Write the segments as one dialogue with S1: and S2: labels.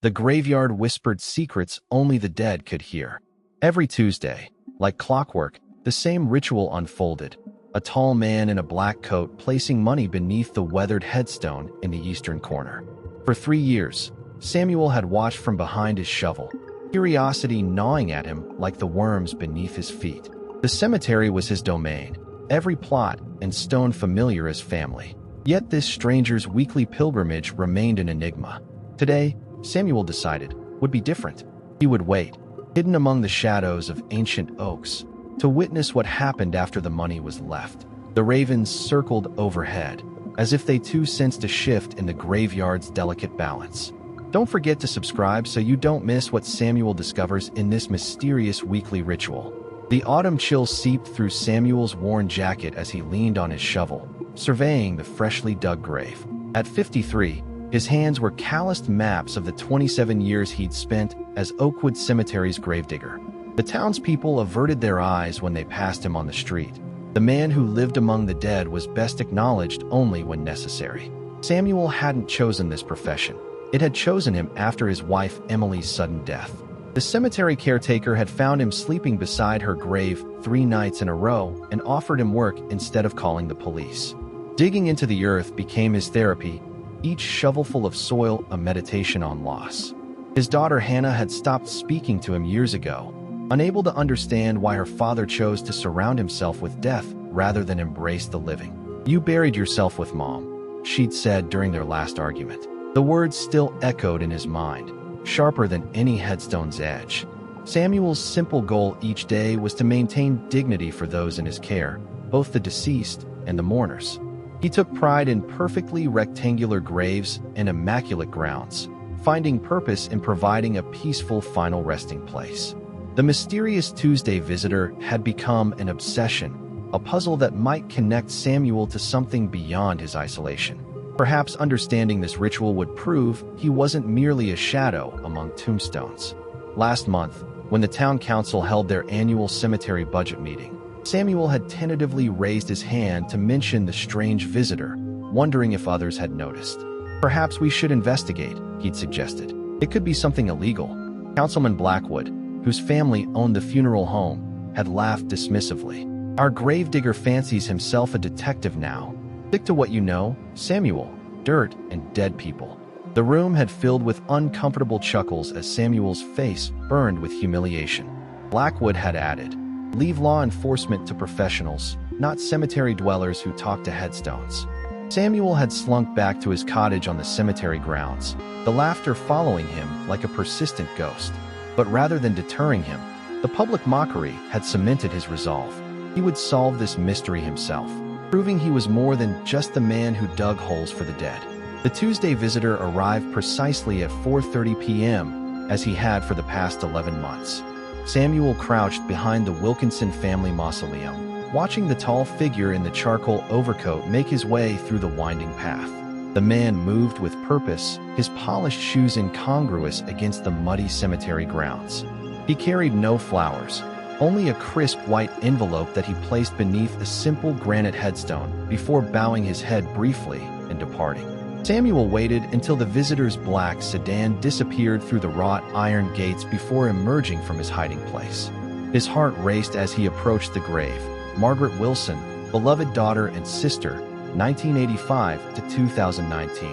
S1: The graveyard whispered secrets only the dead could hear. Every Tuesday, like clockwork, the same ritual unfolded. A tall man in a black coat placing money beneath the weathered headstone in the eastern corner. For 3 years, Samuel had watched from behind his shovel, curiosity gnawing at him like the worms beneath his feet. The cemetery was his domain, every plot and stone familiar as family. Yet this stranger's weekly pilgrimage remained an enigma. Today, Samuel decided, would be different. He would wait, hidden among the shadows of ancient oaks, to witness what happened after the money was left. The ravens circled overhead, as if they too sensed a shift in the graveyard's delicate balance. Don't forget to subscribe so you don't miss what Samuel discovers in this mysterious weekly ritual. The autumn chill seeped through Samuel's worn jacket as he leaned on his shovel, surveying the freshly dug grave. At 53, his hands were calloused maps of the 27 years he'd spent as Oakwood Cemetery's gravedigger. The townspeople averted their eyes when they passed him on the street. The man who lived among the dead was best acknowledged only when necessary. Samuel hadn't chosen this profession. It had chosen him after his wife Emily's sudden death. The cemetery caretaker had found him sleeping beside her grave 3 nights in a row and offered him work instead of calling the police. Digging into the earth became his therapy, each shovelful of soil a meditation on loss. His daughter Hannah had stopped speaking to him years ago, unable to understand why her father chose to surround himself with death rather than embrace the living. "You buried yourself with Mom," she'd said during their last argument. The words still echoed in his mind, sharper than any headstone's edge. Samuel's simple goal each day was to maintain dignity for those in his care, both the deceased and the mourners. He took pride in perfectly rectangular graves and immaculate grounds, finding purpose in providing a peaceful final resting place. The mysterious Tuesday visitor had become an obsession, a puzzle that might connect Samuel to something beyond his isolation. Perhaps understanding this ritual would prove he wasn't merely a shadow among tombstones. Last month, when the town council held their annual cemetery budget meeting, Samuel had tentatively raised his hand to mention the strange visitor, wondering if others had noticed. "Perhaps we should investigate," he'd suggested. "It could be something illegal." Councilman Blackwood, whose family owned the funeral home, had laughed dismissively. "Our gravedigger fancies himself a detective now. Stick to what you know, Samuel, dirt and dead people." The room had filled with uncomfortable chuckles as Samuel's face burned with humiliation. Blackwood had added, "Leave law enforcement to professionals, not cemetery dwellers who talk to headstones." Samuel had slunk back to his cottage on the cemetery grounds, the laughter following him like a persistent ghost. But rather than deterring him, the public mockery had cemented his resolve. He would solve this mystery himself, proving he was more than just the man who dug holes for the dead. The Tuesday visitor arrived precisely at 4:30 p.m., as he had for the past 11 months. Samuel crouched behind the Wilkinson family mausoleum, watching the tall figure in the charcoal overcoat make his way through the winding path. The man moved with purpose, his polished shoes incongruous against the muddy cemetery grounds. He carried no flowers, only a crisp white envelope that he placed beneath a simple granite headstone before bowing his head briefly and departing. Samuel waited until the visitor's black sedan disappeared through the wrought iron gates before emerging from his hiding place. His heart raced as he approached the grave. Margaret Wilson, beloved daughter and sister, 1985 to 2019.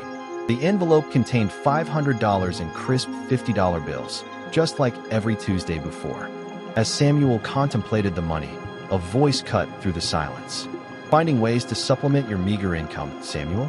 S1: The envelope contained $500 in crisp $50 bills, just like every Tuesday before. As Samuel contemplated the money, a voice cut through the silence. "Finding ways to supplement your meager income, Samuel?"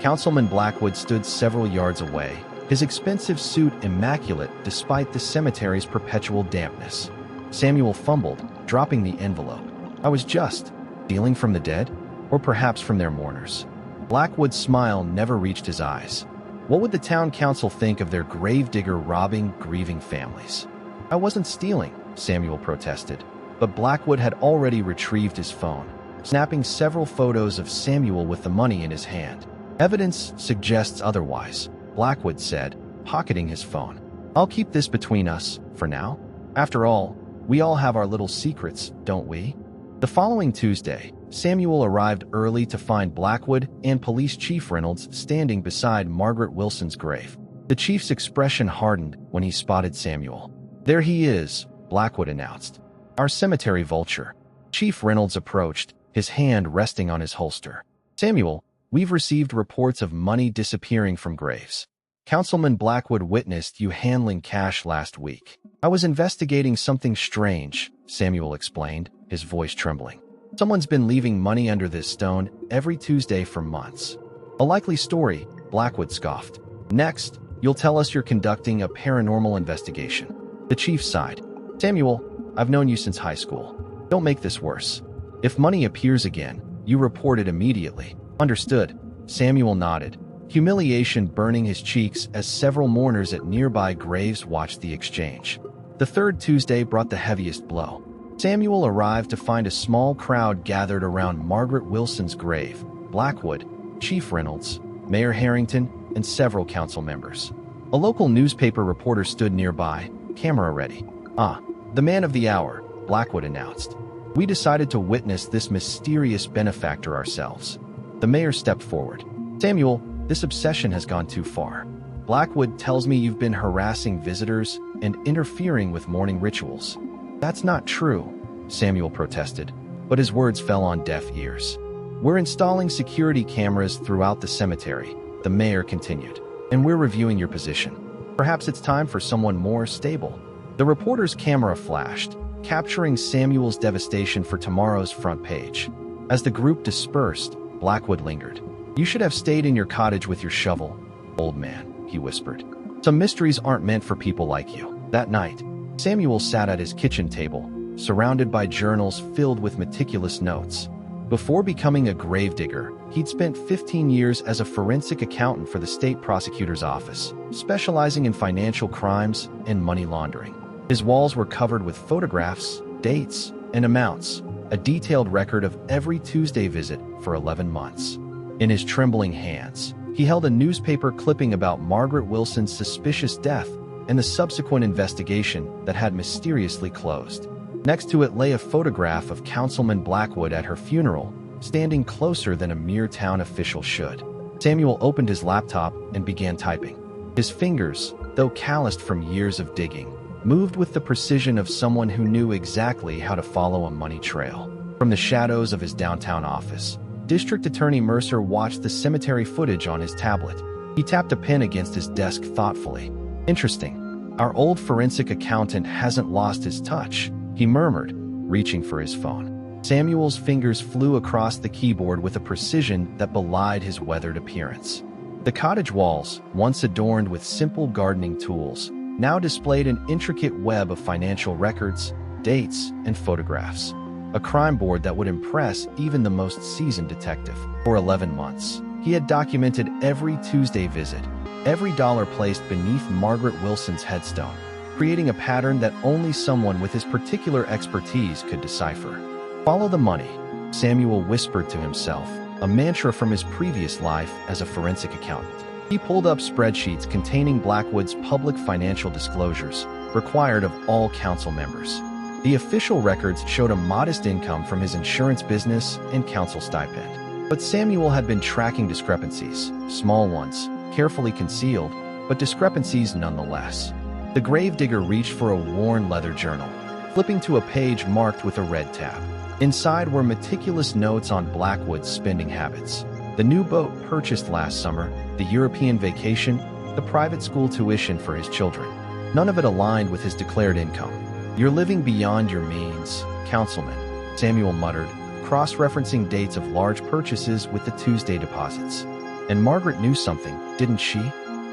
S1: Councilman Blackwood stood several yards away, his expensive suit immaculate despite the cemetery's perpetual dampness. Samuel fumbled, dropping the envelope. "I was just stealing from the dead? Or perhaps from their mourners." Blackwood's smile never reached his eyes. What would the town council think of their gravedigger robbing grieving families? "I wasn't stealing," Samuel protested, but Blackwood had already retrieved his phone, snapping several photos of Samuel with the money in his hand. "Evidence suggests otherwise," Blackwood said, pocketing his phone. "I'll keep this between us, for now. After all, we all have our little secrets, don't we?" The following Tuesday, Samuel arrived early to find Blackwood and Police Chief Reynolds standing beside Margaret Wilson's grave. The chief's expression hardened when he spotted Samuel. "There he is," Blackwood announced. "Our cemetery vulture." Chief Reynolds approached, his hand resting on his holster. "Samuel, we've received reports of money disappearing from graves. Councilman Blackwood witnessed you handling cash last week." "I was investigating something strange," Samuel explained, his voice trembling. "Someone's been leaving money under this stone every Tuesday for months." "A likely story," Blackwood scoffed. "Next, you'll tell us you're conducting a paranormal investigation." The chief sighed. "Samuel, I've known you since high school. Don't make this worse. If money appears again, you report it immediately." "Understood." Samuel nodded, humiliation burning his cheeks as several mourners at nearby graves watched the exchange. The third Tuesday brought the heaviest blow. Samuel arrived to find a small crowd gathered around Margaret Wilson's grave. Blackwood, Chief Reynolds, Mayor Harrington, and several council members. A local newspaper reporter stood nearby, camera ready. "Ah, the man of the hour," Blackwood announced. "We decided to witness this mysterious benefactor ourselves." The mayor stepped forward. "Samuel, this obsession has gone too far. Blackwood tells me you've been harassing visitors and interfering with mourning rituals." "That's not true," Samuel protested, but his words fell on deaf ears. "We're installing security cameras throughout the cemetery," the mayor continued, "and we're reviewing your position. Perhaps it's time for someone more stable." The reporter's camera flashed, capturing Samuel's devastation for tomorrow's front page. As the group dispersed, Blackwood lingered. "You should have stayed in your cottage with your shovel, old man," he whispered. "Some mysteries aren't meant for people like you." That night, Samuel sat at his kitchen table, surrounded by journals filled with meticulous notes. Before becoming a gravedigger, he'd spent 15 years as a forensic accountant for the state prosecutor's office, specializing in financial crimes and money laundering. His walls were covered with photographs, dates, and amounts, a detailed record of every Tuesday visit for 11 months. In his trembling hands, he held a newspaper clipping about Margaret Wilson's suspicious death and the subsequent investigation that had mysteriously closed. Next to it lay a photograph of Councilman Blackwood at her funeral, standing closer than a mere town official should. Samuel opened his laptop and began typing. His fingers, though calloused from years of digging, moved with the precision of someone who knew exactly how to follow a money trail. From the shadows of his downtown office, District Attorney Mercer watched the cemetery footage on his tablet. He tapped a pen against his desk thoughtfully. "Interesting. Our old forensic accountant hasn't lost his touch," he murmured, reaching for his phone. Samuel's fingers flew across the keyboard with a precision that belied his weathered appearance. The cottage walls, once adorned with simple gardening tools, now displayed an intricate web of financial records, dates, and photographs. A crime board that would impress even the most seasoned detective. For 11 months, he had documented every Tuesday visit, every dollar placed beneath Margaret Wilson's headstone, creating a pattern that only someone with his particular expertise could decipher. "Follow the money," Samuel whispered to himself, a mantra from his previous life as a forensic accountant. He pulled up spreadsheets containing Blackwood's public financial disclosures, required of all council members. The official records showed a modest income from his insurance business and council stipend. But Samuel had been tracking discrepancies, small ones, carefully concealed, but discrepancies nonetheless. The gravedigger reached for a worn leather journal, flipping to a page marked with a red tab. Inside were meticulous notes on Blackwood's spending habits. The new boat purchased last summer, the European vacation, the private school tuition for his children. None of it aligned with his declared income. "You're living beyond your means, Councilman," Samuel muttered, cross-referencing dates of large purchases with the Tuesday deposits. And Margaret knew something, didn't she?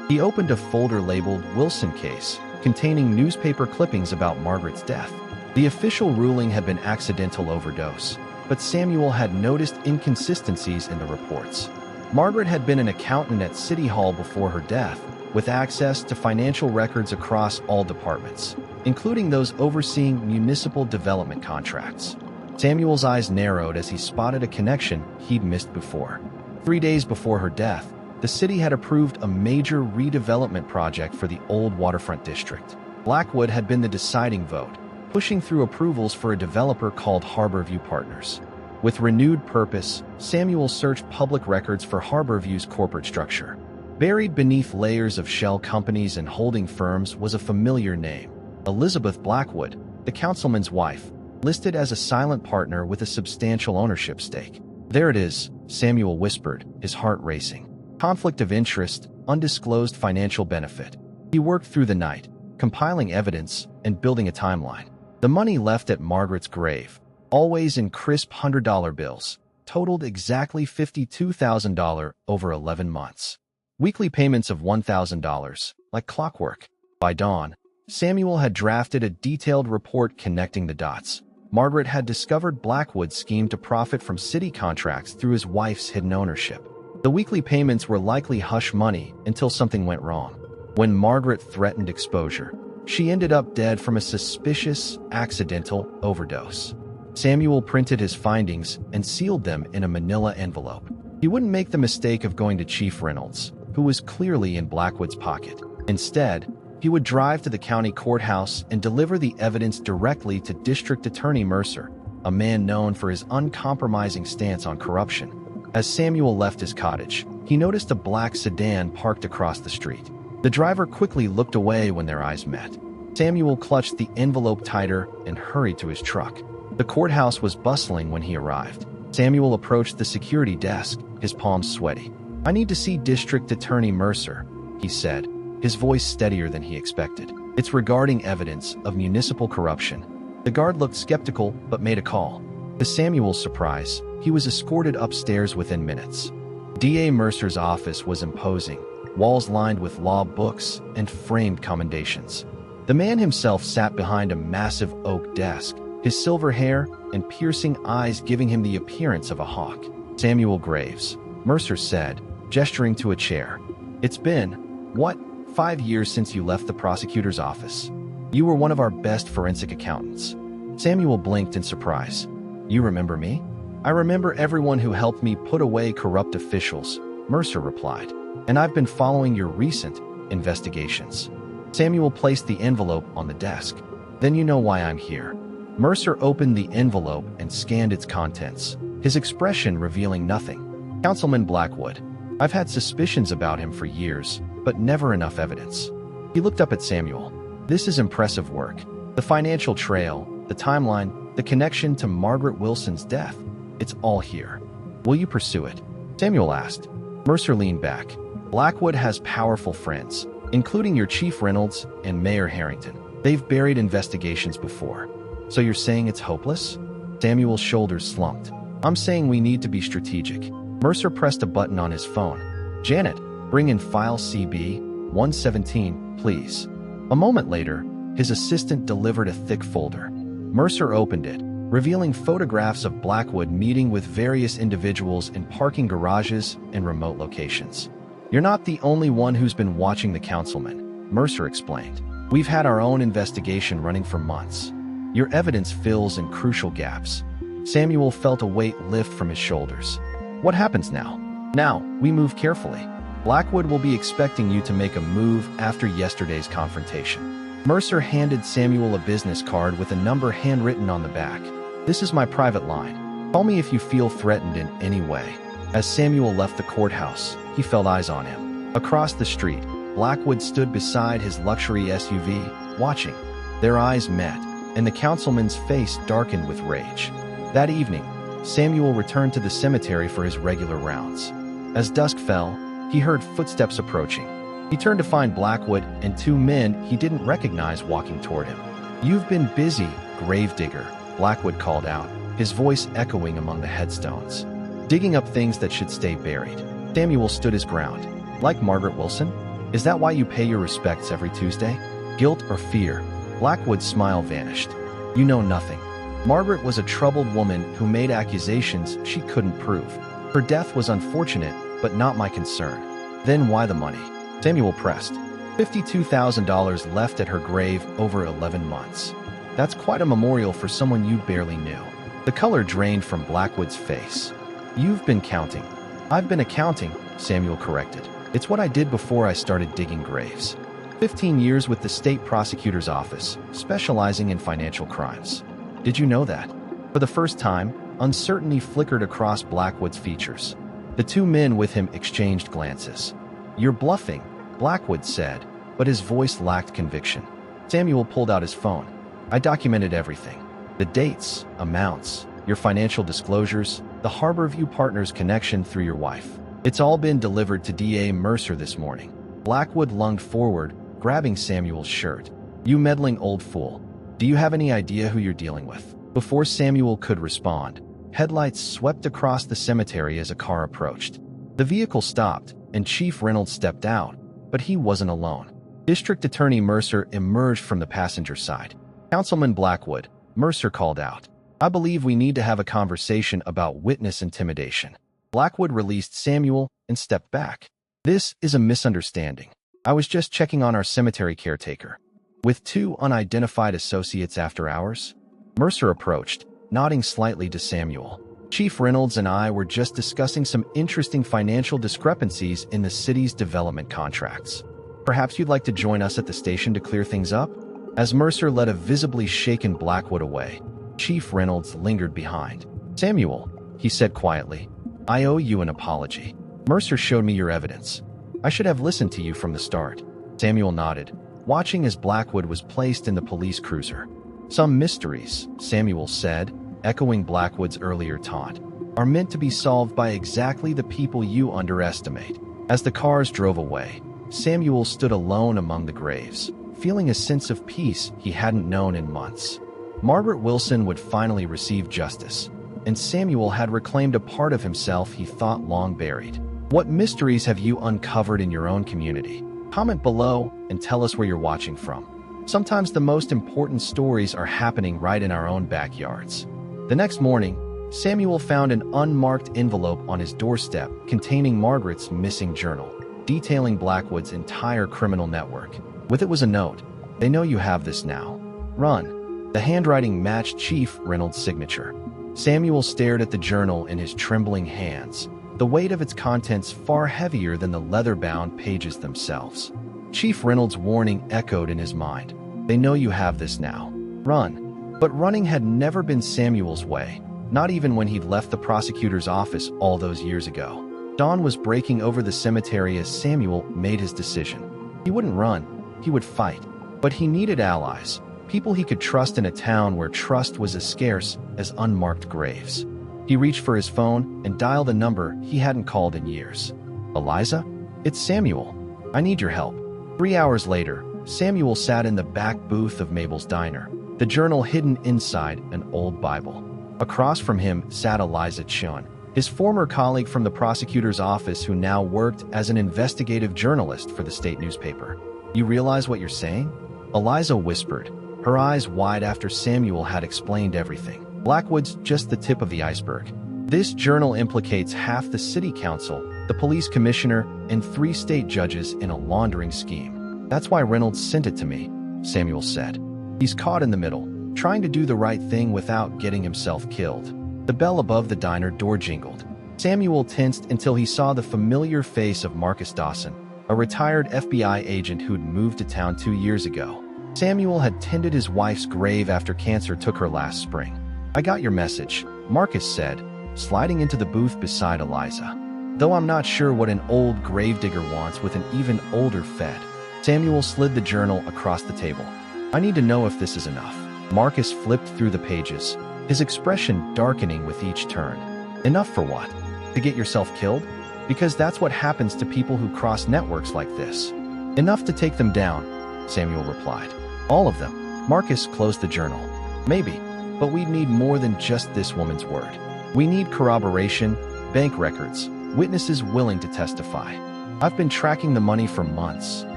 S1: He opened a folder labeled Wilson Case, containing newspaper clippings about Margaret's death. The official ruling had been accidental overdose, but Samuel had noticed inconsistencies in the reports. Margaret had been an accountant at City Hall before her death, with access to financial records across all departments, including those overseeing municipal development contracts. Samuel's eyes narrowed as he spotted a connection he'd missed before. 3 days before her death, the city had approved a major redevelopment project for the old waterfront district. Blackwood had been the deciding vote, pushing through approvals for a developer called Harborview Partners. With renewed purpose, Samuel searched public records for Harborview's corporate structure. Buried beneath layers of shell companies and holding firms was a familiar name. Elizabeth Blackwood, the councilman's wife, listed as a silent partner with a substantial ownership stake. There it is, Samuel whispered, his heart racing. Conflict of interest, undisclosed financial benefit. He worked through the night, compiling evidence and building a timeline. The money left at Margaret's grave, always in crisp $100 bills, totaled exactly $52,000 over 11 months. Weekly payments of $1,000, like clockwork. By dawn, Samuel had drafted a detailed report connecting the dots. Margaret had discovered Blackwood's scheme to profit from city contracts through his wife's hidden ownership. The weekly payments were likely hush money until something went wrong. When Margaret threatened exposure, she ended up dead from a suspicious, accidental overdose. Samuel printed his findings and sealed them in a manila envelope. He wouldn't make the mistake of going to Chief Reynolds, who was clearly in Blackwood's pocket. Instead, he would drive to the county courthouse and deliver the evidence directly to District Attorney Mercer, a man known for his uncompromising stance on corruption. As Samuel left his cottage, he noticed a black sedan parked across the street. The driver quickly looked away when their eyes met. Samuel clutched the envelope tighter and hurried to his truck. The courthouse was bustling when he arrived. Samuel approached the security desk, his palms sweaty. "I need to see District Attorney Mercer," he said, his voice steadier than he expected. "It's regarding evidence of municipal corruption." The guard looked skeptical but made a call. To Samuel's surprise, he was escorted upstairs within minutes. DA Mercer's office was imposing, walls lined with law books and framed commendations. The man himself sat behind a massive oak desk, his silver hair and piercing eyes giving him the appearance of a hawk. "Samuel Graves," Mercer said, gesturing to a chair. "It's been, what, 5 years since you left the prosecutor's office? You were one of our best forensic accountants." Samuel blinked in surprise. "You remember me?" "I remember everyone who helped me put away corrupt officials," Mercer replied. "And I've been following your recent investigations." Samuel placed the envelope on the desk. "Then you know why I'm here." Mercer opened the envelope and scanned its contents, his expression revealing nothing. "Councilman Blackwood. I've had suspicions about him for years, but never enough evidence." He looked up at Samuel. "This is impressive work. The financial trail, the timeline, the connection to Margaret Wilson's death. It's all here. Will you pursue it?" Samuel asked. Mercer leaned back. "Blackwood has powerful friends, including your Chief Reynolds and Mayor Harrington. They've buried investigations before. So you're saying it's hopeless?" Samuel's shoulders slumped. "I'm saying we need to be strategic." Mercer pressed a button on his phone. "Janet, bring in file CB 117, please." A moment later, his assistant delivered a thick folder. Mercer opened it, revealing photographs of Blackwood meeting with various individuals in parking garages and remote locations. "You're not the only one who's been watching the councilman," Mercer explained. "We've had our own investigation running for months. Your evidence fills in crucial gaps." Samuel felt a weight lift from his shoulders. "What happens now?" "Now, we move carefully. Blackwood will be expecting you to make a move after yesterday's confrontation." Mercer handed Samuel a business card with a number handwritten on the back. "This is my private line. Call me if you feel threatened in any way." As Samuel left the courthouse, he felt eyes on him. Across the street, Blackwood stood beside his luxury SUV, watching. Their eyes met, and the councilman's face darkened with rage. That evening, Samuel returned to the cemetery for his regular rounds. As dusk fell, he heard footsteps approaching. He turned to find Blackwood and 2 men he didn't recognize walking toward him. "You've been busy, Gravedigger," Blackwood called out, his voice echoing among the headstones. "Digging up things that should stay buried." Samuel stood his ground. "Like Margaret Wilson? Is that why you pay your respects every Tuesday? Guilt or fear?" Blackwood's smile vanished. "You know nothing. Margaret was a troubled woman who made accusations she couldn't prove. Her death was unfortunate, but not my concern." "Then why the money?" Samuel pressed. $52,000 left at her grave over 11 months. That's quite a memorial for someone you barely knew. The color drained from Blackwood's face. "You've been counting." "I've been accounting," Samuel corrected. "It's what I did before I started digging graves. 15 years with the state prosecutor's office, specializing in financial crimes." "Did you know that?" For the first time, uncertainty flickered across Blackwood's features. The 2 men with him exchanged glances. "You're bluffing," Blackwood said, but his voice lacked conviction. Samuel pulled out his phone. "I documented everything. The dates, amounts, your financial disclosures, the Harborview Partners connection through your wife. It's all been delivered to DA Mercer this morning." Blackwood lunged forward, grabbing Samuel's shirt. "You meddling old fool. Do you have any idea who you're dealing with?" Before Samuel could respond, headlights swept across the cemetery as a car approached. The vehicle stopped, and Chief Reynolds stepped out, but he wasn't alone. District Attorney Mercer emerged from the passenger side. "Councilman Blackwood," Mercer called out, "I believe we need to have a conversation about witness intimidation." Blackwood released Samuel and stepped back. "This is a misunderstanding. I was just checking on our cemetery caretaker." "With two unidentified associates after hours?" Mercer approached, nodding slightly to Samuel. "Chief Reynolds and I were just discussing some interesting financial discrepancies in the city's development contracts. Perhaps you'd like to join us at the station to clear things up?" As Mercer led a visibly shaken Blackwood away, Chief Reynolds lingered behind. "Samuel," he said quietly, "I owe you an apology. Mercer showed me your evidence. I should have listened to you from the start." Samuel nodded, watching as Blackwood was placed in the police cruiser. "Some mysteries," Samuel said, echoing Blackwood's earlier taunt, "are meant to be solved by exactly the people you underestimate." As the cars drove away, Samuel stood alone among the graves, feeling a sense of peace he hadn't known in months. Margaret Wilson would finally receive justice, and Samuel had reclaimed a part of himself he thought long buried. What mysteries have you uncovered in your own community? Comment below and tell us where you're watching from. Sometimes the most important stories are happening right in our own backyards. The next morning, Samuel found an unmarked envelope on his doorstep containing Margaret's missing journal, detailing Blackwood's entire criminal network. With it was a note: "They know you have this now. Run." The handwriting matched Chief Reynolds' signature. Samuel stared at the journal in his trembling hands, the weight of its contents far heavier than the leather-bound pages themselves. Chief Reynolds' warning echoed in his mind. "They know you have this now. Run." But running had never been Samuel's way, not even when he'd left the prosecutor's office all those years ago. Dawn was breaking over the cemetery as Samuel made his decision. He wouldn't run, he would fight. But he needed allies, people he could trust in a town where trust was as scarce as unmarked graves. He reached for his phone and dialed a number he hadn't called in years. "Eliza? It's Samuel. I need your help." 3 hours later, Samuel sat in the back booth of Mabel's diner, the journal hidden inside an old Bible. Across from him sat Eliza Chun, his former colleague from the prosecutor's office who now worked as an investigative journalist for the state newspaper. "You realize what you're saying?" Eliza whispered, her eyes wide after Samuel had explained everything. "Blackwood's just the tip of the iceberg. This journal implicates half the city council, the police commissioner, and 3 state judges in a laundering scheme. That's why Reynolds sent it to me," Samuel said. "He's caught in the middle, trying to do the right thing without getting himself killed." The bell above the diner door jingled. Samuel tensed until he saw the familiar face of Marcus Dawson, a retired FBI agent who'd moved to town 2 years ago. Samuel had tended his wife's grave after cancer took her last spring. "I got your message," Marcus said, sliding into the booth beside Eliza. "Though I'm not sure what an old gravedigger wants with an even older Fed." Samuel slid the journal across the table. "I need to know if this is enough." Marcus flipped through the pages, his expression darkening with each turn. "Enough for what? To get yourself killed? Because that's what happens to people who cross networks like this." "Enough to take them down," Samuel replied. "All of them." Marcus closed the journal. "Maybe, but we'd need more than just this woman's word. We need corroboration, bank records, witnesses willing to testify." "I've been tracking the money for months,"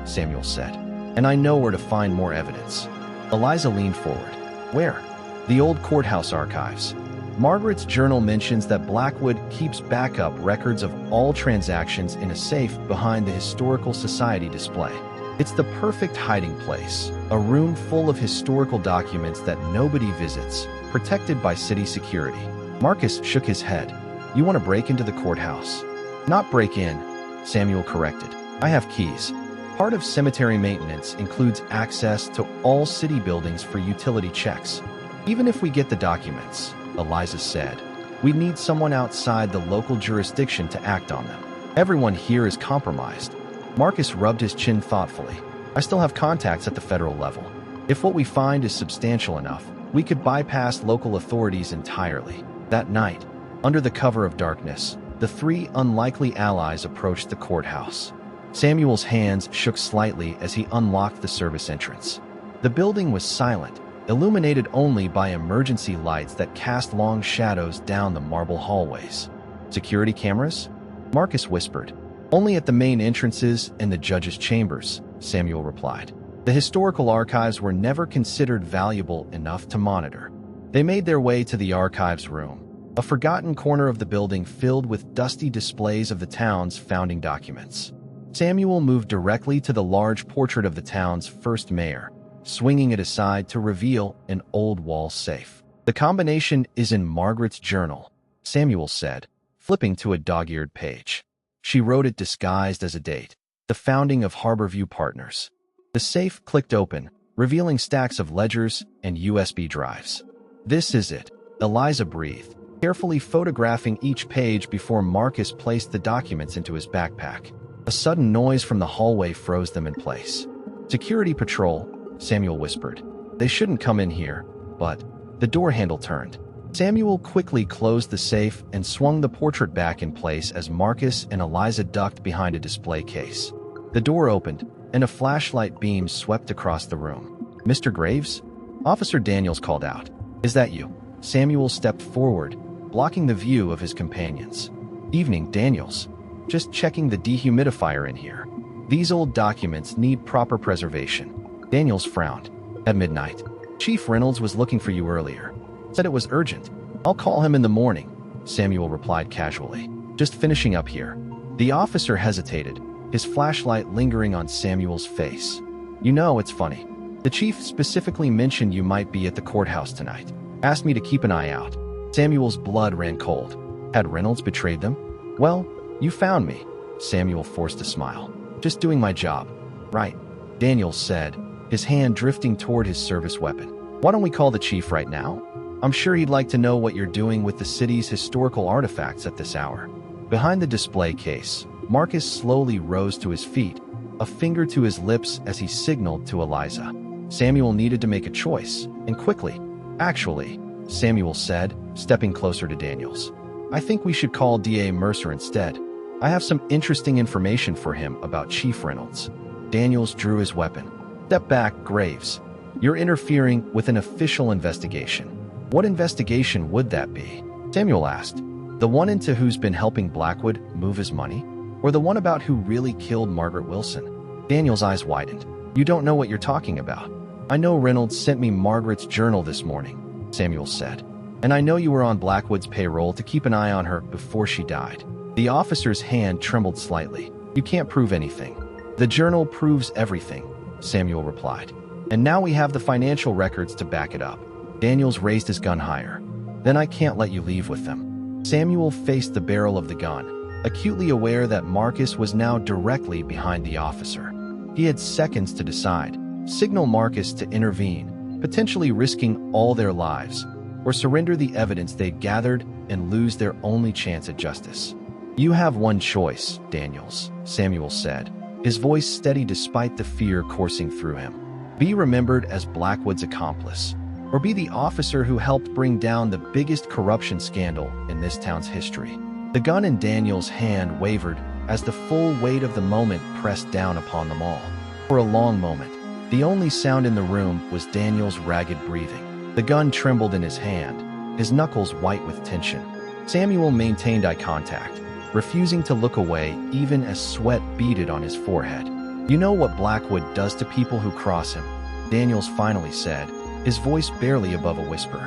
S1: Samuel said, "and I know where to find more evidence." Eliza leaned forward. "Where?" "The old courthouse archives. Margaret's journal mentions that Blackwood keeps backup records of all transactions in a safe behind the Historical Society display. It's the perfect hiding place, a room full of historical documents that nobody visits, protected by city security." Marcus shook his head. "You want to break into the courthouse?" "Not break in," Samuel corrected. "I have keys. Part of cemetery maintenance includes access to all city buildings for utility checks. Even if we get the documents," Eliza said, "we need someone outside the local jurisdiction to act on them. Everyone here is compromised." Marcus rubbed his chin thoughtfully. I still have contacts at the federal level. If what we find is substantial enough, we could bypass local authorities entirely. That night, under the cover of darkness, the three unlikely allies approached the courthouse. Samuel's hands shook slightly as he unlocked the service entrance. The building was silent, illuminated only by emergency lights that cast long shadows down the marble hallways. Security cameras? Marcus whispered. Only at the main entrances and the judge's chambers, Samuel replied. The historical archives were never considered valuable enough to monitor. They made their way to the archives room, a forgotten corner of the building filled with dusty displays of the town's founding documents. Samuel moved directly to the large portrait of the town's first mayor, swinging it aside to reveal an old wall safe. The combination is in Margaret's journal, Samuel said, flipping to a dog-eared page. She wrote it disguised as a date, the founding of Harborview Partners. The safe clicked open, revealing stacks of ledgers and USB drives. This is it, Eliza breathed, carefully photographing each page before Marcus placed the documents into his backpack. A sudden noise from the hallway froze them in place. Security patrol, Samuel whispered. They shouldn't come in here, but the door handle turned. Samuel quickly closed the safe and swung the portrait back in place as Marcus and Eliza ducked behind a display case. The door opened, and a flashlight beam swept across the room. Mr. Graves? Officer Daniels called out. Is that you? Samuel stepped forward, blocking the view of his companions. Evening, Daniels. Just checking the dehumidifier in here. These old documents need proper preservation. Daniels frowned. At midnight. Chief Reynolds was looking for you earlier. Said it was urgent. I'll call him in the morning, Samuel replied casually. Just finishing up here. The officer hesitated, his flashlight lingering on Samuel's face. You know, it's funny. The chief specifically mentioned you might be at the courthouse tonight. Asked me to keep an eye out. Samuel's blood ran cold. Had Reynolds betrayed them? Well, you found me. Samuel forced a smile. Just doing my job. Right, Daniels said, his hand drifting toward his service weapon. Why don't we call the chief right now? I'm sure he'd like to know what you're doing with the city's historical artifacts at this hour. Behind the display case, Marcus slowly rose to his feet, a finger to his lips as he signaled to Eliza. Samuel needed to make a choice, and quickly. Actually, Samuel said, stepping closer to Daniels. I think we should call D.A. Mercer instead. I have some interesting information for him about Chief Reynolds. Daniels drew his weapon. Step back, Graves. You're interfering with an official investigation. What investigation would that be? Samuel asked. The one into who's been helping Blackwood move his money? Or the one about who really killed Margaret Wilson? Daniel's eyes widened. You don't know what you're talking about. I know Reynolds sent me Margaret's journal this morning, Samuel said. And I know you were on Blackwood's payroll to keep an eye on her before she died. The officer's hand trembled slightly. You can't prove anything. The journal proves everything, Samuel replied. And now we have the financial records to back it up. Daniels raised his gun higher. Then I can't let you leave with them. Samuel faced the barrel of the gun, acutely aware that Marcus was now directly behind the officer. He had seconds to decide. Signal Marcus to intervene, potentially risking all their lives, or surrender the evidence they'd gathered and lose their only chance at justice. You have one choice, Daniels, Samuel said, his voice steady despite the fear coursing through him. Be remembered as Blackwood's accomplice, or be the officer who helped bring down the biggest corruption scandal in this town's history. The gun in Daniel's hand wavered as the full weight of the moment pressed down upon them all. For a long moment, the only sound in the room was Daniel's ragged breathing. The gun trembled in his hand, his knuckles white with tension. Samuel maintained eye contact, refusing to look away even as sweat beaded on his forehead. You know what Blackwood does to people who cross him, Daniels finally said, his voice barely above a whisper.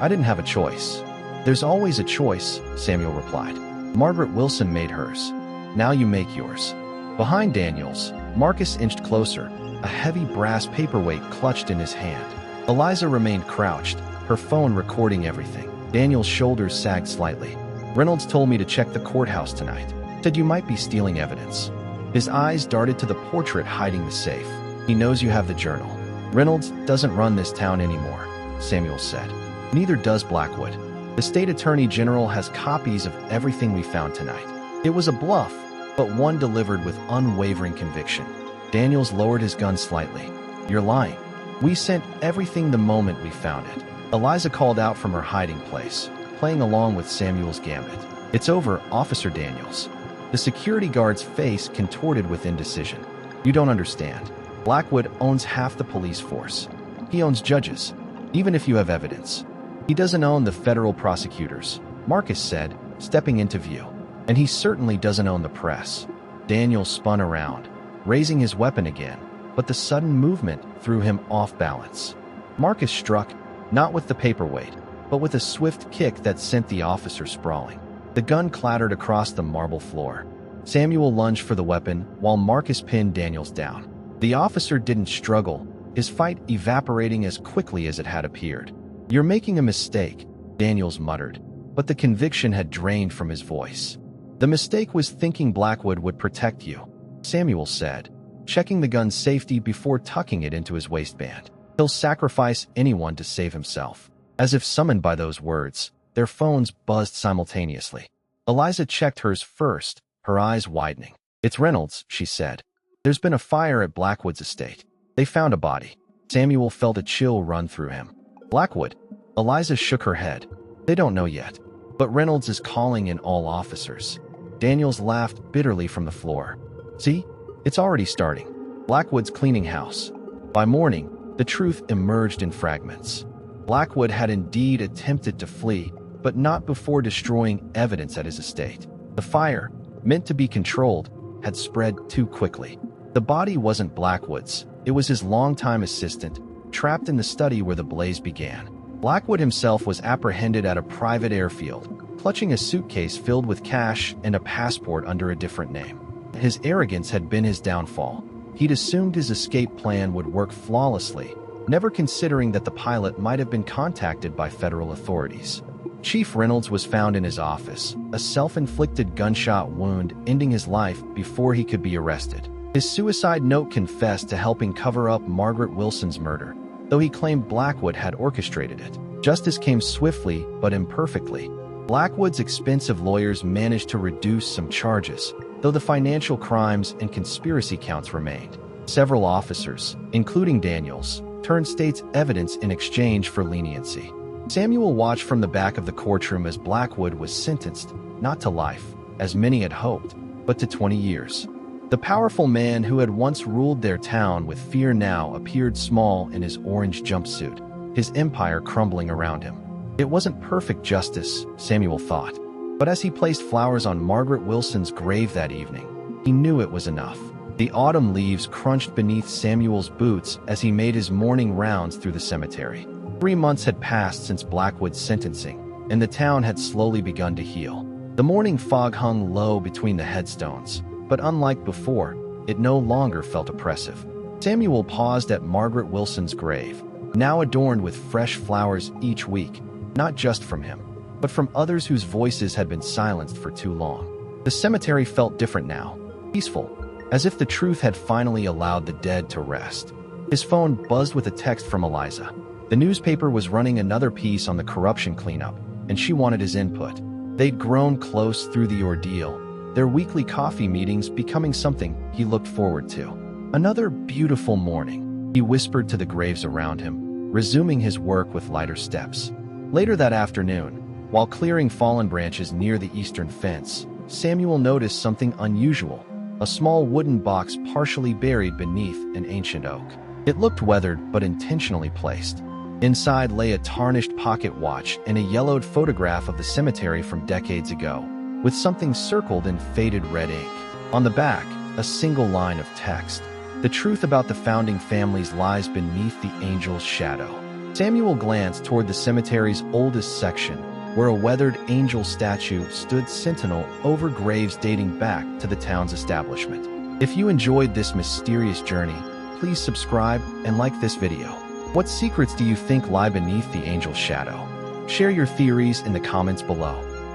S1: I didn't have a choice. There's always a choice, Samuel replied. Margaret Wilson made hers. Now you make yours. Behind Daniels, Marcus inched closer, a heavy brass paperweight clutched in his hand. Eliza remained crouched, her phone recording everything. Daniel's shoulders sagged slightly. Reynolds told me to check the courthouse tonight. Said you might be stealing evidence. His eyes darted to the portrait hiding the safe. He knows you have the journal. Reynolds doesn't run this town anymore, Samuel said. Neither does Blackwood. The state attorney general has copies of everything we found tonight. It was a bluff, but one delivered with unwavering conviction. Daniels lowered his gun slightly. "You're lying. We sent everything the moment we found it." Eliza called out from her hiding place, playing along with Samuel's gambit. "It's over, Officer Daniels." The security guard's face contorted with indecision. "You don't understand. Blackwood owns half the police force. He owns judges, even if you have evidence. He doesn't own the federal prosecutors," Marcus said, stepping into view. "And he certainly doesn't own the press." Daniels spun around, raising his weapon again, but the sudden movement threw him off balance. Marcus struck, not with the paperweight, but with a swift kick that sent the officer sprawling. The gun clattered across the marble floor. Samuel lunged for the weapon while Marcus pinned Daniels down. The officer didn't struggle, his fight evaporating as quickly as it had appeared. "You're making a mistake," Daniels muttered, but the conviction had drained from his voice. "The mistake was thinking Blackwood would protect you," Samuel said, checking the gun's safety before tucking it into his waistband. "He'll sacrifice anyone to save himself." As if summoned by those words, their phones buzzed simultaneously. Eliza checked hers first, her eyes widening. "It's Reynolds," she said. "There's been a fire at Blackwood's estate. They found a body." Samuel felt a chill run through him. "Blackwood?" Eliza shook her head. "They don't know yet. But Reynolds is calling in all officers." Daniels laughed bitterly from the floor. "See? It's already starting. Blackwood's cleaning house." By morning, the truth emerged in fragments. Blackwood had indeed attempted to flee, but not before destroying evidence at his estate. The fire, meant to be controlled, had spread too quickly. The body wasn't Blackwood's. It was his longtime assistant, trapped in the study where the blaze began. Blackwood himself was apprehended at a private airfield, clutching a suitcase filled with cash and a passport under a different name. His arrogance had been his downfall. He'd assumed his escape plan would work flawlessly, never considering that the pilot might have been contacted by federal authorities. Chief Reynolds was found in his office, a self-inflicted gunshot wound ending his life before he could be arrested. His suicide note confessed to helping cover up Margaret Wilson's murder, though he claimed Blackwood had orchestrated it. Justice came swiftly but imperfectly. Blackwood's expensive lawyers managed to reduce some charges, though the financial crimes and conspiracy counts remained. Several officers, including Daniels, turned state's evidence in exchange for leniency. Samuel watched from the back of the courtroom as Blackwood was sentenced, not to life, as many had hoped, but to 20 years. The powerful man who had once ruled their town with fear now appeared small in his orange jumpsuit, his empire crumbling around him. It wasn't perfect justice, Samuel thought, but as he placed flowers on Margaret Wilson's grave that evening, he knew it was enough. The autumn leaves crunched beneath Samuel's boots as he made his morning rounds through the cemetery. 3 months had passed since Blackwood's sentencing, and the town had slowly begun to heal. The morning fog hung low between the headstones, but unlike before, it no longer felt oppressive. Samuel paused at Margaret Wilson's grave, now adorned with fresh flowers each week, not just from him, but from others whose voices had been silenced for too long. The cemetery felt different now, peaceful, as if the truth had finally allowed the dead to rest. His phone buzzed with a text from Eliza. The newspaper was running another piece on the corruption cleanup, and she wanted his input. They'd grown close through the ordeal, their weekly coffee meetings becoming something he looked forward to. "Another beautiful morning," he whispered to the graves around him, resuming his work with lighter steps. Later that afternoon, while clearing fallen branches near the eastern fence, Samuel noticed something unusual, a small wooden box partially buried beneath an ancient oak. It looked weathered but intentionally placed. Inside lay a tarnished pocket watch and a yellowed photograph of the cemetery from decades ago, with something circled in faded red ink. On the back, a single line of text. "The truth about the founding families lies beneath the angel's shadow." Samuel glanced toward the cemetery's oldest section, where a weathered angel statue stood sentinel over graves dating back to the town's establishment. If you enjoyed this mysterious journey, please subscribe and like this video. What secrets do you think lie beneath the angel's shadow? Share your theories in the comments below.